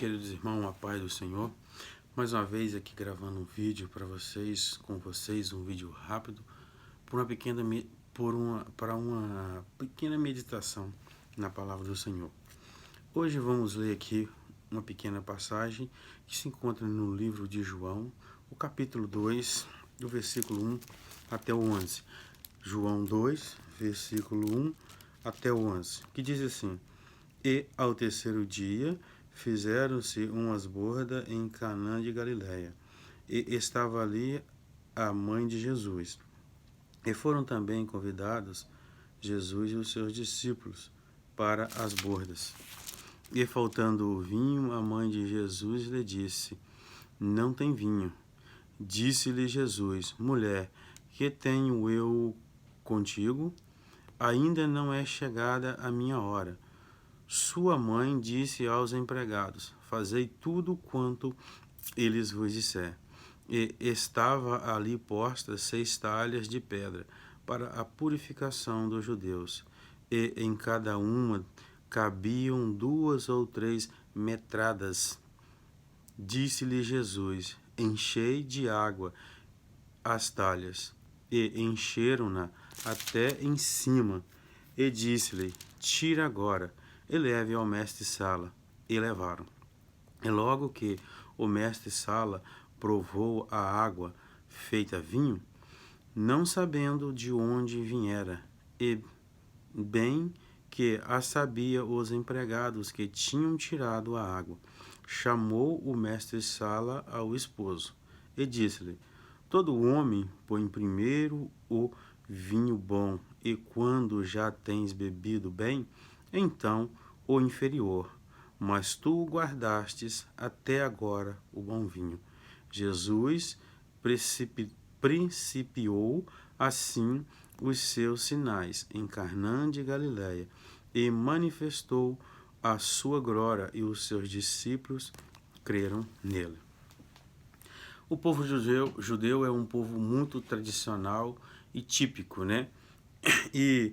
queridos irmãos, a paz do Senhor. Mais uma vez aqui gravando um vídeo para vocês, um vídeo rápido, para uma pequena meditação na palavra do Senhor. Hoje vamos ler aqui uma pequena passagem que se encontra no livro de João, o capítulo 2, do versículo 1 até o 11. João 2, versículo 1 até o 11, que diz assim: E ao terceiro dia fizeram-se umas bodas em Canaã de Galiléia, e estava ali a mãe de Jesus. E foram também convidados Jesus e os seus discípulos para as bodas. E faltando o vinho, a mãe de Jesus lhe disse: Não tem vinho. Disse-lhe Jesus: Mulher, que tenho eu contigo? Ainda não é chegada a minha hora. Sua mãe disse aos empregados: Fazei tudo quanto eles vos disser. E estava ali postas 6 talhas de pedra para a purificação dos judeus, e em cada uma cabiam 2 ou 3 metradas. Disse-lhe Jesus: Enchei de água as talhas. E encheram-na até em cima. E disse-lhe: Tira agora e leve ao mestre-sala. E levaram. E logo que o mestre-sala provou a água feita vinho, não sabendo de onde viera, e bem que a sabia os empregados que tinham tirado a água, chamou o mestre-sala ao esposo e disse-lhe: Todo homem põe primeiro o vinho bom, e quando já tens bebido bem, então o inferior. Mas tu guardastes até agora o bom vinho. Jesus principiou assim os seus sinais em Canaã de Galiléia e manifestou a sua glória, e os seus discípulos creram nele. O povo judeu é um povo muito tradicional e típico, né? E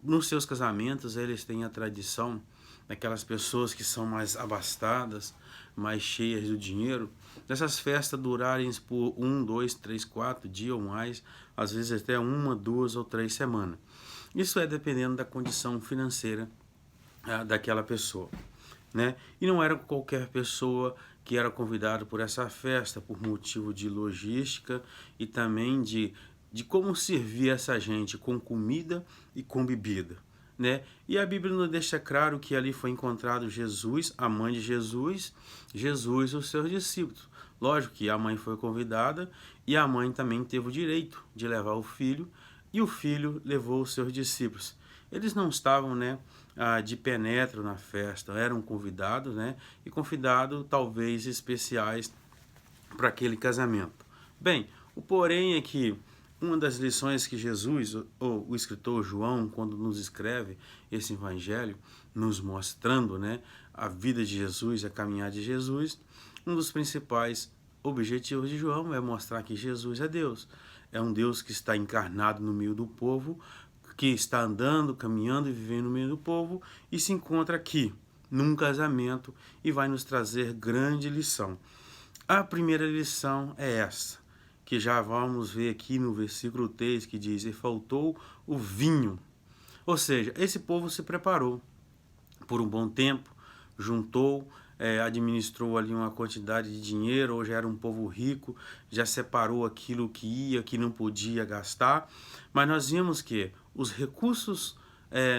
nos seus casamentos eles têm a tradição daquelas pessoas que são mais abastadas, mais cheias do dinheiro, dessas festas durarem por 1, 2, 3, 4 dias ou mais, às vezes até 1, 2 ou 3 semanas. Isso é dependendo da condição financeira daquela pessoa, né? E não era qualquer pessoa que era convidado por essa festa, por motivo de logística e também de como servir essa gente com comida e com bebida, né? E a Bíblia nos deixa claro que ali foi encontrado Jesus, a mãe de Jesus, Jesus e os seus discípulos. Lógico que a mãe foi convidada e a mãe também teve o direito de levar o filho, e o filho levou os seus discípulos. Eles não estavam, né, de penetra na festa, eram convidados, né, e convidados talvez especiais para aquele casamento. Bem, o porém é que uma das lições que Jesus, ou o escritor João, quando nos escreve esse evangelho, nos mostrando, né, a vida de Jesus, a caminhada de Jesus, um dos principais objetivos de João é mostrar que Jesus é Deus. É um Deus que está encarnado no meio do povo, que está andando, caminhando e vivendo no meio do povo, e se encontra aqui, num casamento, e vai nos trazer grande lição. A primeira lição é essa, que já vamos ver aqui no versículo 3, que diz: E faltou o vinho. Ou seja, esse povo se preparou por um bom tempo, juntou, administrou ali uma quantidade de dinheiro, ou já era um povo rico, já separou aquilo que ia, que não podia gastar, mas nós vimos que os recursos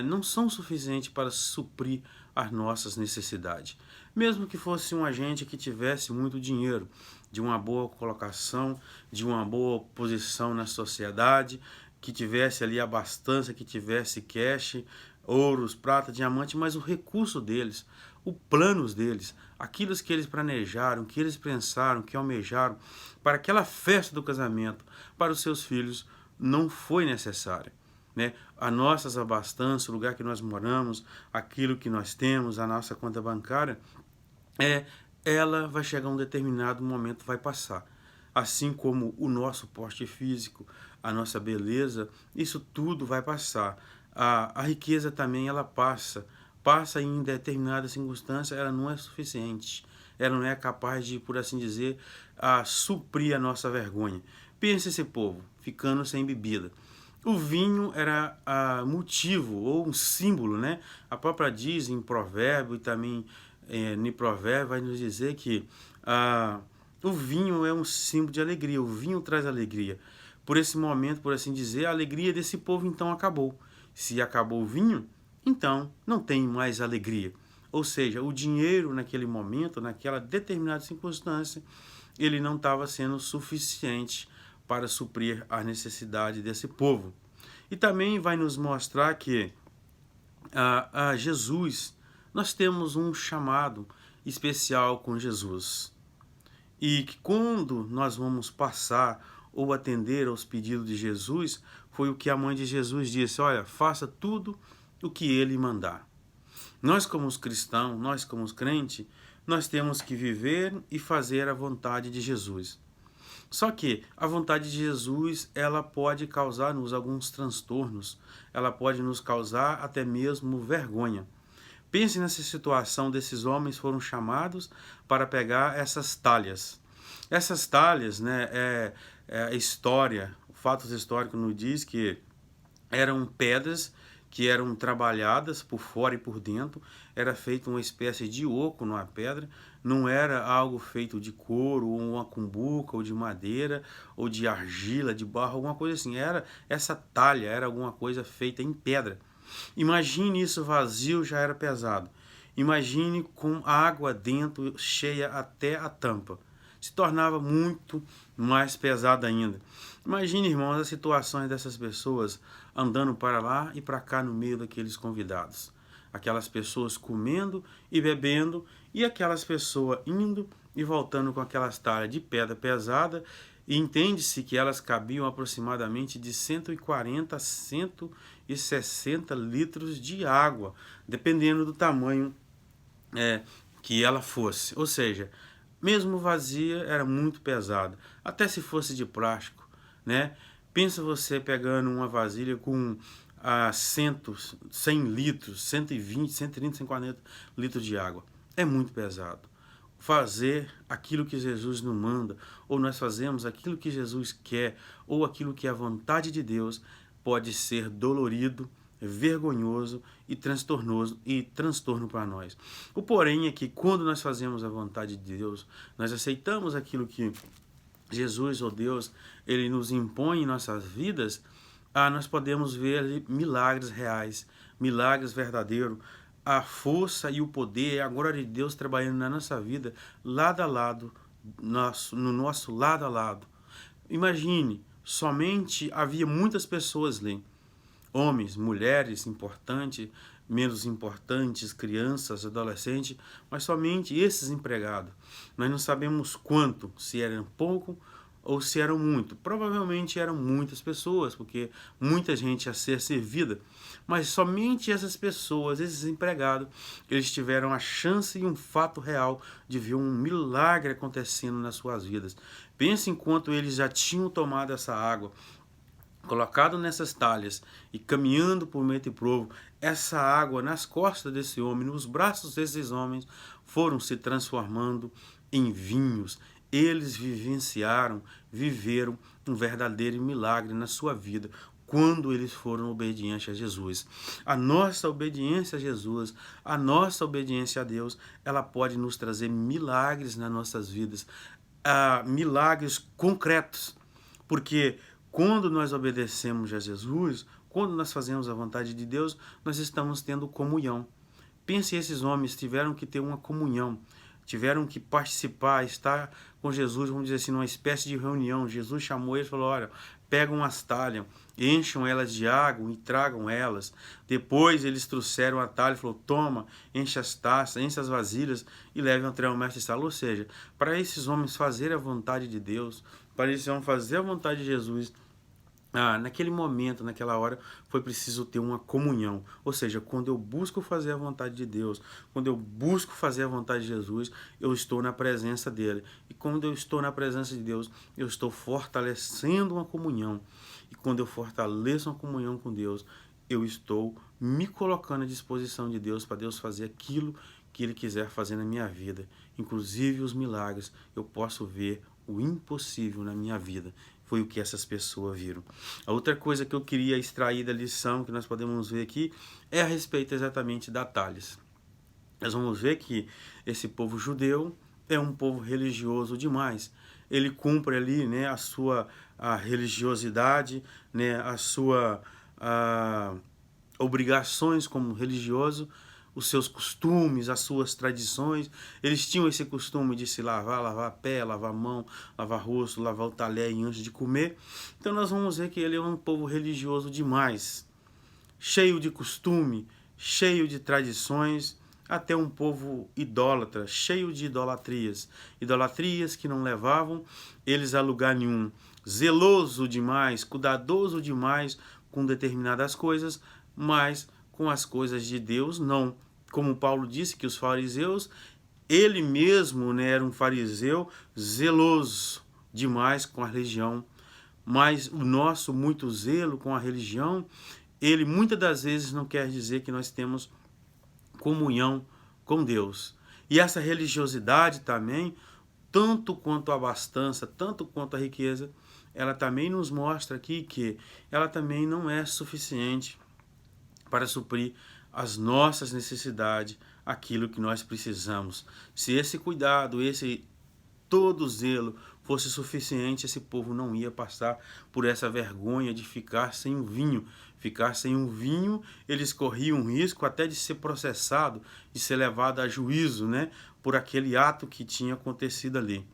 não são suficientes para suprir as nossas necessidades. Mesmo que fosse um agente que tivesse muito dinheiro, de uma boa colocação, de uma boa posição na sociedade, que tivesse ali abastança, que tivesse cash, ouros, prata, diamante, mas o recurso deles, os planos deles, aquilo que eles planejaram, que eles pensaram, que almejaram para aquela festa do casamento, para os seus filhos, não foi necessário, né? As nossas abastanças, o lugar que nós moramos, aquilo que nós temos, a nossa conta bancária, ela vai chegar a um determinado momento, vai passar. Assim como o nosso porte físico, a nossa beleza, isso tudo vai passar. A riqueza também, ela passa passa em determinada circunstância, ela não é suficiente. Ela não é capaz de, por assim dizer, suprir a nossa vergonha. Pense esse povo, ficando sem bebida. O vinho era motivo ou um símbolo, né? A própria diz em provérbio e também em provérbio vai nos dizer que o vinho é um símbolo de alegria, o vinho traz alegria. Por esse momento, por assim dizer, a alegria desse povo então acabou. Se acabou o vinho, então não tem mais alegria. Ou seja, o dinheiro naquele momento, naquela determinada circunstância, ele não estava sendo suficiente para suprir a necessidade desse povo. E também vai nos mostrar que a Jesus, nós temos um chamado especial com Jesus. E que quando nós vamos passar ou atender aos pedidos de Jesus, foi o que a mãe de Jesus disse: olha, faça tudo o que ele mandar. Nós como os cristãos, nós como os crentes, nós temos que viver e fazer a vontade de Jesus. Só que a vontade de Jesus, ela pode causar-nos alguns transtornos, ela pode nos causar até mesmo vergonha. Pense nessa situação desses homens foram chamados para pegar essas talhas. Essas talhas, né, a história, fatos históricos nos diz que eram pedras que eram trabalhadas por fora e por dentro, era feita uma espécie de oco numa pedra, não era algo feito de couro, ou uma cumbuca, ou de madeira, ou de argila, de barro, alguma coisa assim. Era essa talha, era alguma coisa feita em pedra. Imagine isso vazio, já era pesado. Imagine com água dentro, cheia até a tampa. Se tornava muito mais pesado ainda. Imagine, irmãos, as situações dessas pessoas andando para lá e para cá no meio daqueles convidados. Aquelas pessoas comendo e bebendo e aquelas pessoas indo e voltando com aquelas talhas de pedra pesada. E entende-se que elas cabiam aproximadamente de 140 a 160 litros de água, dependendo do tamanho que ela fosse. Ou seja, mesmo vazia, era muito pesada. Até se fosse de plástico, né? Pensa você pegando uma vasilha com 100 litros, 120, 130, 140 litros de água. É muito pesado. Fazer aquilo que Jesus nos manda, ou nós fazemos aquilo que Jesus quer, ou aquilo que é a vontade de Deus, pode ser dolorido, vergonhoso e transtorno para nós. O porém é que quando nós fazemos a vontade de Deus, nós aceitamos aquilo que Jesus ou Deus ele nos impõe em nossas vidas, nós podemos ver ali milagres reais, milagres verdadeiros, a força e o poder, a glória de Deus trabalhando na nossa vida, lado a lado, no nosso lado a lado. Imagine, somente havia muitas pessoas ali, homens, mulheres, importantes, menos importantes, crianças, adolescentes, mas somente esses empregados. Nós não sabemos quanto, se eram pouco ou se eram muito. Provavelmente eram muitas pessoas, porque muita gente a ser servida. Mas somente essas pessoas, esses empregados, eles tiveram a chance e um fato real de ver um milagre acontecendo nas suas vidas. Pense enquanto eles já tinham tomado essa água, colocado nessas talhas e caminhando por meio de provo, essa água nas costas desse homem, nos braços desses homens, foram se transformando em vinhos. Eles viveram um verdadeiro milagre na sua vida quando eles foram obedientes a Jesus. A nossa obediência a Jesus, a nossa obediência a Deus, ela pode nos trazer milagres nas nossas vidas, milagres concretos, porque quando nós obedecemos a Jesus, quando nós fazemos a vontade de Deus, nós estamos tendo comunhão. Pense, esses homens tiveram que ter uma comunhão, tiveram que participar, estar com Jesus, vamos dizer assim, numa espécie de reunião. Jesus chamou eles e falou: olha, pegam as talhas, encham elas de água e tragam elas. Depois eles trouxeram a talha e falou: toma, enche as taças, enche as vasilhas e levem até o mestre sala. Ou seja, para esses homens fazerem a vontade de Deus, para esses homens fazer a vontade de Jesus, naquele momento, naquela hora, foi preciso ter uma comunhão. Ou seja, quando eu busco fazer a vontade de Deus, quando eu busco fazer a vontade de Jesus, eu estou na presença dele. E quando eu estou na presença de Deus, eu estou fortalecendo uma comunhão. E quando eu fortaleço uma comunhão com Deus, eu estou me colocando à disposição de Deus para Deus fazer aquilo que Ele quiser fazer na minha vida. Inclusive os milagres, eu posso ver o impossível na minha vida. Foi o que essas pessoas viram. A outra coisa que eu queria extrair da lição que nós podemos ver aqui é a respeito exatamente da Tales. Nós vamos ver que esse povo judeu é um povo religioso demais. Ele cumpre ali, né, a religiosidade, né, obrigações como religioso, os seus costumes, as suas tradições. Eles tinham esse costume de se lavar pé, lavar mão, lavar rosto, lavar o talher antes de comer. Então nós vamos ver que ele é um povo religioso demais, cheio de costume, cheio de tradições, até um povo idólatra, cheio de idolatrias. Idolatrias que não levavam eles a lugar nenhum. Zeloso demais, cuidadoso demais com determinadas coisas, mas com as coisas de Deus não. Como Paulo disse que os fariseus, ele mesmo, né, era um fariseu zeloso demais com a religião, mas o nosso muito zelo com a religião, ele muitas das vezes não quer dizer que nós temos comunhão com Deus. E essa religiosidade também, tanto quanto a abastança, tanto quanto a riqueza, ela também nos mostra aqui que ela também não é suficiente para suprir as nossas necessidades, aquilo que nós precisamos. Se esse cuidado, esse todo zelo fosse suficiente, esse povo não ia passar por essa vergonha de ficar sem o vinho. Ficar sem um vinho, eles corriam um risco até de ser processado, de ser levado a juízo, né, por aquele ato que tinha acontecido ali.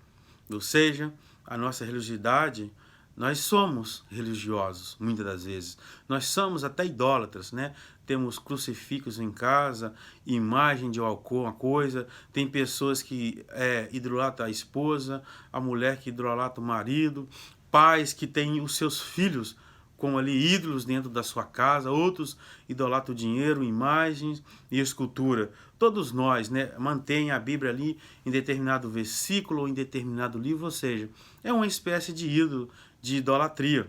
Ou seja, a nossa religiosidade, nós somos religiosos, muitas das vezes. Nós somos até idólatras, né? Temos crucifixos em casa, imagem de alguma coisa. Tem pessoas que idolatram a esposa, a mulher que idolatra o marido, pais que têm os seus filhos com ali ídolos dentro da sua casa, outros idolatram o dinheiro, imagens e escultura. Todos nós, né, mantém a Bíblia ali em determinado versículo ou em determinado livro, ou seja, é uma espécie de ídolo, de idolatria.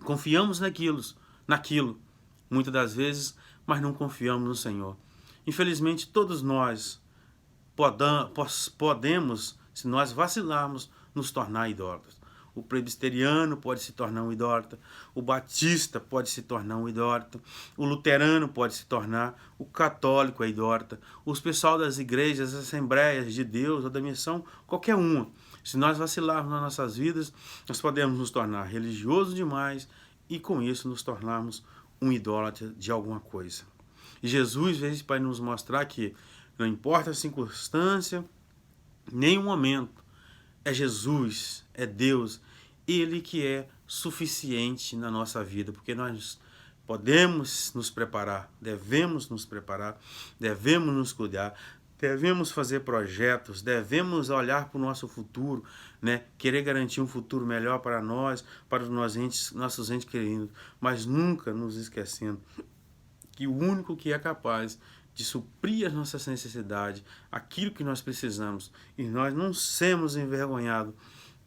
Confiamos naquilo, muitas das vezes, mas não confiamos no Senhor. Infelizmente, todos nós podemos, se nós vacilarmos, nos tornar idólatras. O presbiteriano pode se tornar um idólatra, o batista pode se tornar um idólatra, o luterano pode se tornar, o católico é idólatra, os pessoal das igrejas, das assembleias de Deus ou da missão, qualquer uma. Se nós vacilarmos nas nossas vidas, nós podemos nos tornar religiosos demais e com isso nos tornarmos um idólatra de alguma coisa. E Jesus veio para nos mostrar que não importa a circunstância, nem o momento, é Jesus, é Deus, Ele que é suficiente na nossa vida, porque nós podemos nos preparar, devemos nos cuidar, devemos fazer projetos, devemos olhar para o nosso futuro, né? Querer garantir um futuro melhor para nós, para os nossos entes queridos, mas nunca nos esquecendo que o único que é capaz de suprir as nossas necessidades, aquilo que nós precisamos, e nós não sermos envergonhados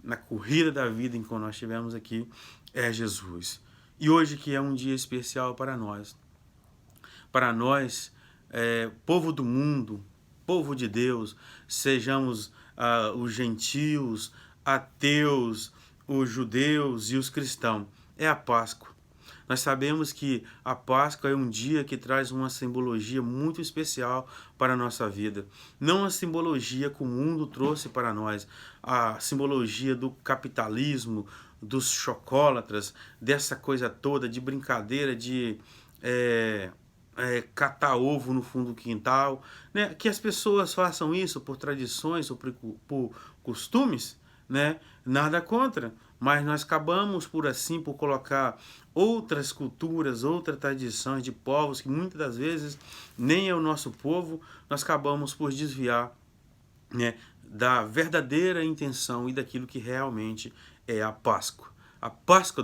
na corrida da vida em que nós estivemos aqui, é Jesus. E hoje que é um dia especial para nós, povo do mundo, povo de Deus, sejamos os gentios, ateus, os judeus e os cristãos, é a Páscoa. Nós sabemos que a Páscoa é um dia que traz uma simbologia muito especial para a nossa vida. Não a simbologia que o mundo trouxe para nós, a simbologia do capitalismo, dos chocólatras, dessa coisa toda de brincadeira, de catar ovo no fundo do quintal, né? Que as pessoas façam isso por tradições ou por costumes, né? Nada contra, mas nós acabamos por colocar outras culturas, outras tradições de povos que muitas das vezes nem é o nosso povo, nós acabamos por desviar, né, da verdadeira intenção e daquilo que realmente é a Páscoa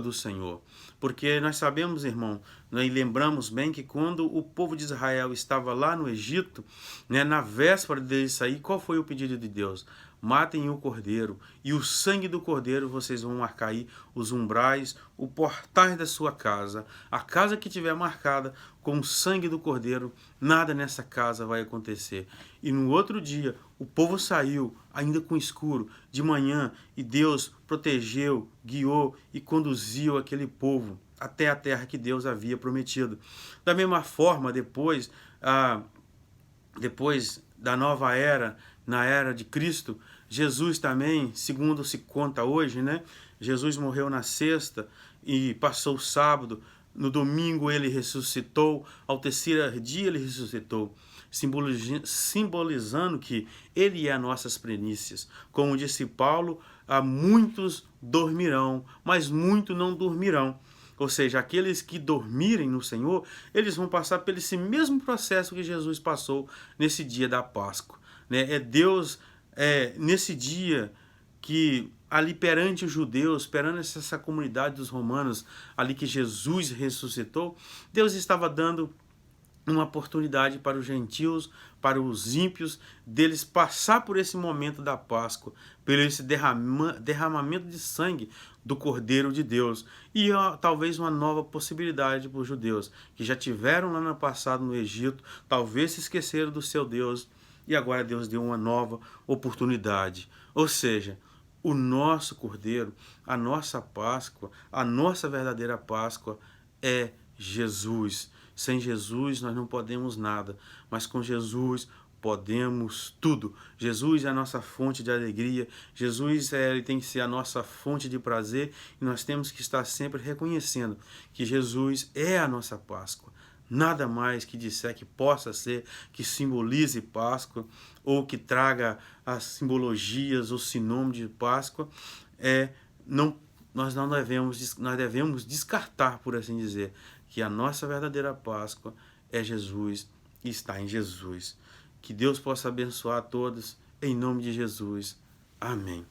do Senhor. Porque nós sabemos, irmão, E lembramos bem que quando o povo de Israel estava lá no Egito, né, na véspera deles sair, qual foi o pedido de Deus? Matem o cordeiro, e o sangue do cordeiro vocês vão marcar aí os umbrais, o portais da sua casa. A casa que tiver marcada com o sangue do cordeiro, nada nessa casa vai acontecer. E no outro dia, o povo saiu, ainda com escuro, de manhã, e Deus protegeu, guiou e conduziu aquele povo até a terra que Deus havia prometido. Da mesma forma, depois da nova era, na era de Cristo, Jesus também, segundo se conta hoje, né? Jesus morreu na sexta e passou o sábado. No domingo ele ressuscitou, ao terceiro dia ele ressuscitou, simbolizando que ele é as nossas primícias. Como disse Paulo, muitos dormirão, mas muitos não dormirão. Ou seja, aqueles que dormirem no Senhor, eles vão passar por esse mesmo processo que Jesus passou nesse dia da Páscoa. É Deus, nesse dia que ali perante os judeus, perante essa comunidade dos romanos, ali que Jesus ressuscitou, Deus estava dando uma oportunidade para os gentios, para os ímpios, deles passar por esse momento da Páscoa, por esse derramamento de sangue do Cordeiro de Deus. E talvez uma nova possibilidade para os judeus, que já tiveram lá no passado no Egito, talvez se esqueceram do seu Deus, e agora Deus deu uma nova oportunidade. Ou seja, o nosso Cordeiro, a nossa Páscoa, a nossa verdadeira Páscoa é Jesus. Sem Jesus nós não podemos nada, mas com Jesus podemos tudo. Jesus é a nossa fonte de alegria, Jesus ele tem que ser a nossa fonte de prazer, e nós temos que estar sempre reconhecendo que Jesus é a nossa Páscoa. Nada mais que disser que possa ser, que simbolize Páscoa, ou que traga as simbologias, o sinônimo de Páscoa, nós devemos descartar, por assim dizer, que a nossa verdadeira Páscoa é Jesus e está em Jesus. Que Deus possa abençoar a todos, em nome de Jesus. Amém.